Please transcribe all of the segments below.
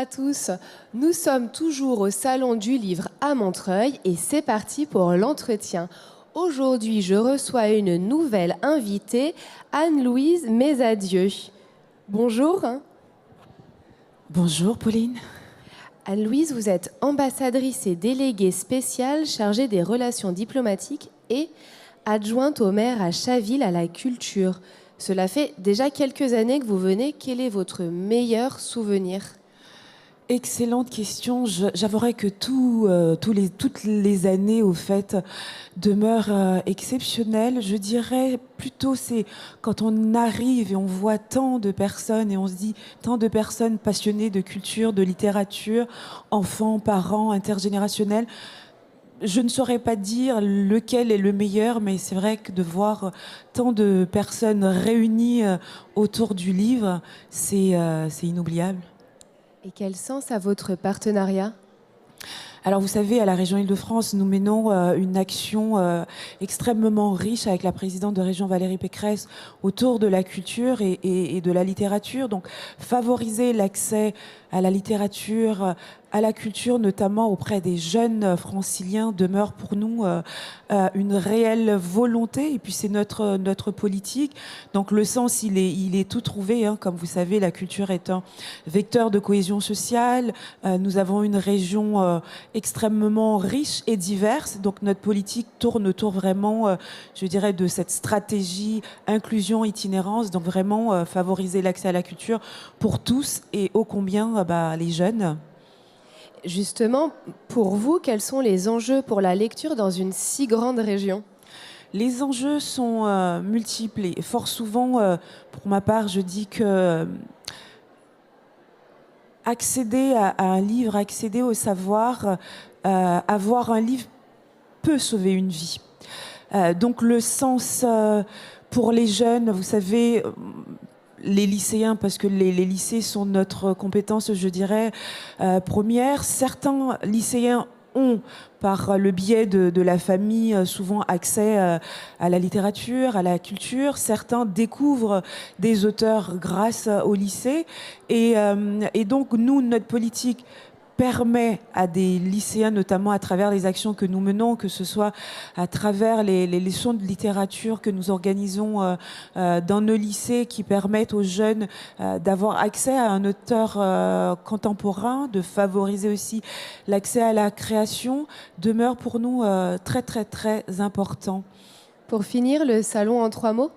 tous. Nous sommes toujours au Salon du Livre à Montreuil et c'est parti pour l'entretien. Aujourd'hui, je reçois une nouvelle invitée, Anne-Louise Mesadieu. Bonjour. Bonjour Pauline. Anne-Louise, vous êtes ambassadrice et déléguée spéciale chargée des relations diplomatiques et adjointe au maire à Chaville à la culture. Cela fait déjà quelques années que vous venez. Quel est votre meilleur souvenir ? Excellente question. J'avouerais que toutes les années, au fait, demeurent exceptionnelles. Je dirais plutôt, c'est quand on arrive et on voit tant de personnes et on se dit tant de personnes passionnées de culture, de littérature, enfants, parents, intergénérationnels. Je ne saurais pas dire lequel est le meilleur, mais c'est vrai que de voir tant de personnes réunies autour du livre, c'est inoubliable. Et quel sens a votre partenariat ? Alors vous savez, à la région Île-de-France, nous menons une action extrêmement riche avec la présidente de région Valérie Pécresse autour de la culture et de la littérature. Donc favoriser l'accès à la littérature, à la culture, notamment auprès des jeunes franciliens, demeure pour nous une réelle volonté. Et puis c'est notre politique. Donc le sens, il est tout trouvé. Hein. Comme vous savez, la culture est un vecteur de cohésion sociale. Nous avons une région extrêmement riche et diverse. Donc notre politique tourne autour vraiment, je dirais, de cette stratégie inclusion, itinérance. Donc vraiment favoriser l'accès à la culture pour tous et ô combien les jeunes. Justement, pour vous, quels sont les enjeux pour la lecture dans une si grande région ? Les enjeux sont multiples et fort souvent, pour ma part, je dis que accéder à un livre, accéder au savoir, avoir un livre peut sauver une vie. Donc le sens pour les jeunes, vous savez, les lycéens, parce que les lycées sont notre compétence, je dirais, première. Certains lycéens ont, par le biais de la famille, souvent accès à la littérature, à la culture. Certains découvrent des auteurs grâce au lycée. Et donc, nous, notre politique permet à des lycéens, notamment à travers les actions que nous menons, que ce soit à travers les leçons de littérature que nous organisons dans nos lycées, qui permettent aux jeunes d'avoir accès à un auteur contemporain, de favoriser aussi l'accès à la création, demeure pour nous très, très, très important. Pour finir, le salon en 3 mots ?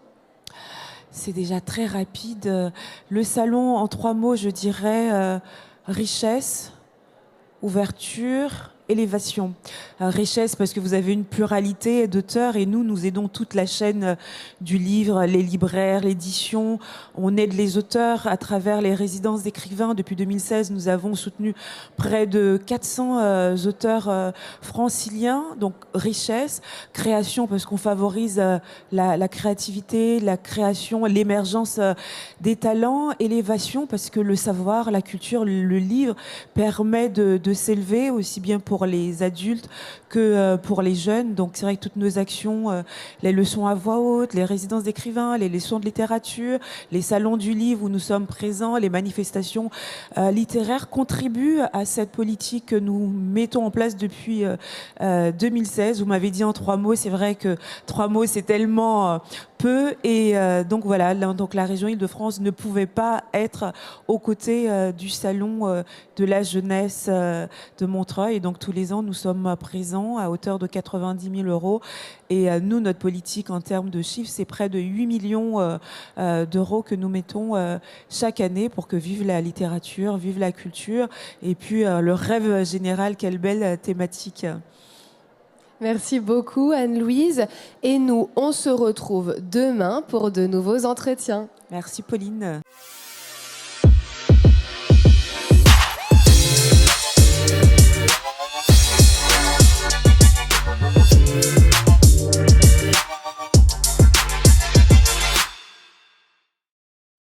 C'est déjà très rapide. Le salon, en 3 mots, je dirais richesse, ouverture, élévation. Richesse parce que vous avez une pluralité d'auteurs et nous aidons toute la chaîne du livre, les libraires, l'édition. On aide les auteurs à travers les résidences d'écrivains. Depuis 2016, nous avons soutenu près de 400 auteurs franciliens. Donc richesse, création parce qu'on favorise la créativité, la création, l'émergence des talents, élévation parce que le savoir, la culture, le livre permet de s'élever aussi bien pour les adultes que pour les jeunes. Donc c'est vrai que toutes nos actions, les leçons à voix haute, les résidences d'écrivains, les leçons de littérature, les salons du livre où nous sommes présents, les manifestations littéraires contribuent à cette politique que nous mettons en place depuis 2016. Vous m'avez dit en 3 mots, c'est vrai que 3 mots c'est tellement peu et donc voilà, donc la région Île-de-France ne pouvait pas être aux côtés du salon de la jeunesse de Montreuil et donc tous les ans nous sommes présents à hauteur de 90 000 euros et nous notre politique en termes de chiffres c'est près de 8 millions d'euros que nous mettons chaque année pour que vive la littérature, vive la culture et puis le rêve général, quelle belle thématique. Merci beaucoup Anne-Louise. Et nous, on se retrouve demain pour de nouveaux entretiens. Merci Pauline.